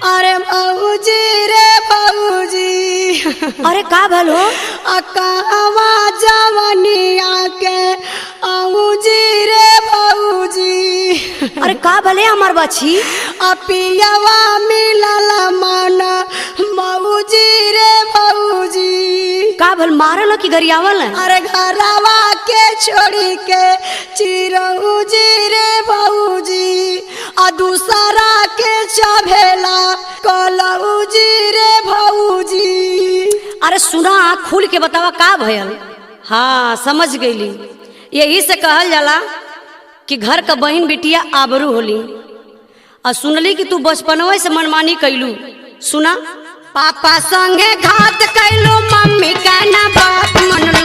अरे भौजी रे भौजी। अरे का भल हो? अकावा जवनिया के औजी रे भौजी। अरे का भले हमार बची? अपियावा मिलल मन मौजी रे भौजी। का भल मारल की गरियावल? अरे घरवा के छोड़ी के चिरौजी रे भौजी। आ दूसरा के चभेला कलौजी रे भौजी। अरे सुना खुल के बतावा का भयल? हाँ समझ गईली। यही से कहल जाला कि घर का बहन बिटिया आबरू होली। और सुनली कि तू बचपनवा से मनमानी कैलू। सुना, पापा संगे घात कैलू, मम्मी का ना बात मनलू।